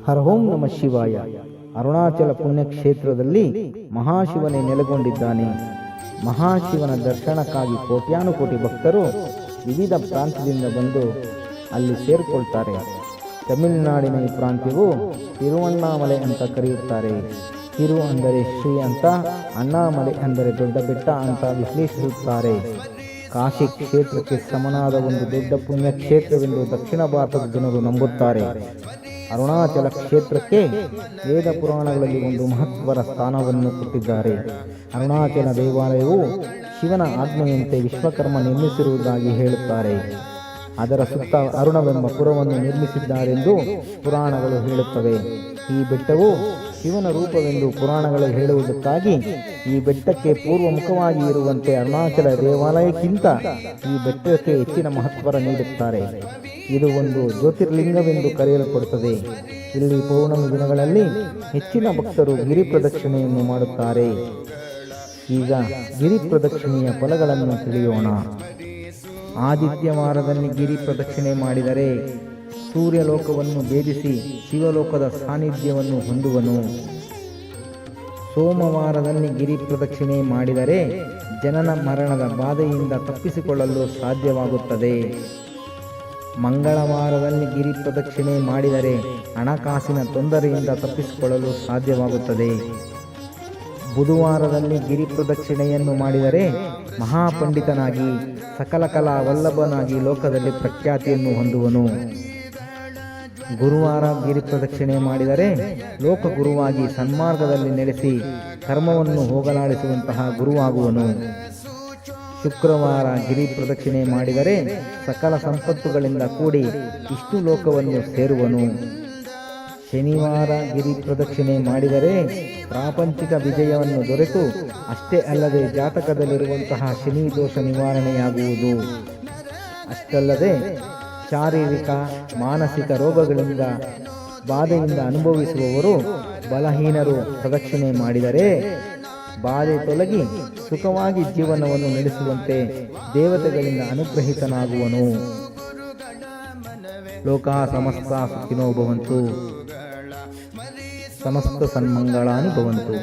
ಹರ ಓಂ ನಮ ಶಿವಾಯ. ಅರುಣಾಚಲ ಪುಣ್ಯಕ್ಷೇತ್ರದಲ್ಲಿ ಮಹಾಶಿವನೇ ನೆಲೆಗೊಂಡಿದ್ದಾನೆ. ಮಹಾಶಿವನ ದರ್ಶನಕ್ಕಾಗಿ ಕೋಟ್ಯಾನುಕೋಟಿ ಭಕ್ತರು ವಿವಿಧ ಪ್ರಾಂತ್ಯದಿಂದ ಬಂದು ಅಲ್ಲಿ ಸೇರಿಕೊಳ್ತಾರೆ. ತಮಿಳುನಾಡಿನ ಈ ಪ್ರಾಂತ್ಯವು ತಿರುವಣ್ಣಾಮಲೆ ಅಂತ ಕರೆಯುತ್ತಾರೆ. ತಿರು ಅಂದರೆ ಶ್ರೀ ಅಂತ, ಅಣ್ಣಾಮಲೆ ಅಂದರೆ ದೊಡ್ಡ ಬೆಟ್ಟ ಅಂತ ವಿಶ್ಲೇಷಿಸುತ್ತಾರೆ. ಕಾಶಿ ಕ್ಷೇತ್ರಕ್ಕೆ ಸಮನಾದ ಒಂದು ದೊಡ್ಡ ಪುಣ್ಯಕ್ಷೇತ್ರವೆಂದು ದಕ್ಷಿಣ ಭಾರತದ ಜನರು ನಂಬುತ್ತಾರೆ. ಅರುಣಾಚಲ ಕ್ಷೇತ್ರಕ್ಕೆ ವೇದ ಪುರಾಣಗಳಲ್ಲಿ ಒಂದು ಮಹತ್ವದ ಸ್ಥಾನವನ್ನು ಕೊಟ್ಟಿದ್ದಾರೆ. ಅರುಣಾಚಲ ದೇವಾಲಯವು ಶಿವನ ಆಜ್ಞೆಯಂತೆ ವಿಶ್ವಕರ್ಮ ನಿರ್ಮಿಸಿರುವುದಾಗಿ ಹೇಳುತ್ತಾರೆ. ಅದರ ಸುತ್ತ ಅರುಣವೆಂಬ ಪುರವನ್ನು ನಿರ್ಮಿಸಿದ್ದಾರೆಂದು ಪುರಾಣಗಳು ಹೇಳುತ್ತವೆ. ಈ ಬೆಟ್ಟವು ಶಿವನ ರೂಪವೆಂದು ಪುರಾಣಗಳು ಹೇಳುವುದಕ್ಕಾಗಿ ಈ ಬೆಟ್ಟಕ್ಕೆ ಪೂರ್ವಮುಖವಾಗಿ ಇರುವಂತೆ ಅರುಣಾಚಲ ದೇವಾಲಯಕ್ಕಿಂತ ಈ ಬೆಟ್ಟಕ್ಕೆ ಹೆಚ್ಚಿನ ಮಹತ್ವ ನೀಡುತ್ತಾರೆ. ಇದು ಒಂದು ಜ್ಯೋತಿರ್ಲಿಂಗವೆಂದು ಕರೆಯಲ್ಪಡುತ್ತದೆ. ಇಲ್ಲಿ ಪೌರ್ಣಮಿ ದಿನಗಳಲ್ಲಿ ಹೆಚ್ಚಿನ ಭಕ್ತರು ಗಿರಿ ಪ್ರದಕ್ಷಿಣೆಯನ್ನು ಮಾಡುತ್ತಾರೆ. ಈಗ ಗಿರಿ ಪ್ರದಕ್ಷಿಣೆಯ ಫಲಗಳನ್ನು ತಿಳಿಯೋಣ. ಆದಿತ್ಯವಾರದಲ್ಲಿ ಗಿರಿ ಪ್ರದಕ್ಷಿಣೆ ಮಾಡಿದರೆ ಸೂರ್ಯಲೋಕವನ್ನು ಭೇದಿಸಿ ಶಿವಲೋಕದ ಸಾನ್ನಿಧ್ಯವನ್ನು ಹೊಂದುವನು. ಸೋಮವಾರದಲ್ಲಿ ಗಿರಿ ಪ್ರದಕ್ಷಿಣೆ ಮಾಡಿದರೆ ಜನನ ಮರಣದ ಬಾಧೆಯಿಂದ ತಪ್ಪಿಸಿಕೊಳ್ಳಲು ಸಾಧ್ಯವಾಗುತ್ತದೆ. ಮಂಗಳವಾರದಲ್ಲಿ ಗಿರಿ ಪ್ರದಕ್ಷಿಣೆ ಮಾಡಿದರೆ ಹಣಕಾಸಿನ ತೊಂದರೆಯಿಂದ ತಪ್ಪಿಸಿಕೊಳ್ಳಲು ಸಾಧ್ಯವಾಗುತ್ತದೆ. ಬುಧವಾರದಲ್ಲಿ ಗಿರಿ ಪ್ರದಕ್ಷಿಣೆಯನ್ನು ಮಾಡಿದರೆ ಮಹಾಪಂಡಿತನಾಗಿ ಸಕಲ ಕಲಾ ವಲ್ಲಭನಾಗಿ ಲೋಕದಲ್ಲಿ ಪ್ರಖ್ಯಾತಿಯನ್ನು ಹೊಂದುವನು. ಗುರುವಾರ ಗಿರಿ ಪ್ರದಕ್ಷಿಣೆ ಮಾಡಿದರೆ ಲೋಕಗುರುವಾಗಿ ಸನ್ಮಾರ್ಗದಲ್ಲಿ ನಡೆಸಿ ಕರ್ಮವನ್ನು ಹೋಗಲಾಡಿಸುವಂತಹ ಗುರುವಾಗುವನು. ಶುಕ್ರವಾರ ಗಿರಿ ಪ್ರದಕ್ಷಿಣೆ ಮಾಡಿದರೆ ಸಕಲ ಸಂಪತ್ತುಗಳಿಂದ ಕೂಡಿ ಇಷ್ಟು ಲೋಕವನ್ನು ಸೇರುವನು. ಶನಿವಾರ ಗಿರಿ ಪ್ರದಕ್ಷಿಣೆ ಮಾಡಿದರೆ ಪ್ರಾಪಂಚಿಕ ವಿಜಯವನ್ನು ದೊರೆತು ಅಷ್ಟೇ ಅಲ್ಲದೆ ಜಾತಕದಲ್ಲಿರುವಂತಹ ಶನಿ ದೋಷ ನಿವಾರಣೆಯಾಗುವುದು. ಅಷ್ಟಲ್ಲದೆ ಶಾರೀರಿಕ ಮಾನಸಿಕ ರೋಗಗಳಿಂದ ಬಾಧೆಯಿಂದ ಅನುಭವಿಸುವವರು ಬಲಹೀನರು ಪ್ರದಕ್ಷಿಣೆ ಮಾಡಿದರೆ ಬಾಧೆ ತೊಲಗಿ ಸುಖವಾಗಿ ಜೀವನವನ್ನು ನಡೆಸುವಂತೆ ದೇವತೆಗಳಿಂದ ಅನುಗ್ರಹಿತನಾಗುವನು. ಲೋಕಃ ಸಮಸ್ತ ಸುಖಿನೋ ಭವಂತು, ಸಮಸ್ತ ಸನ್ಮಂಗಳಾನಿ ಭವಂತು.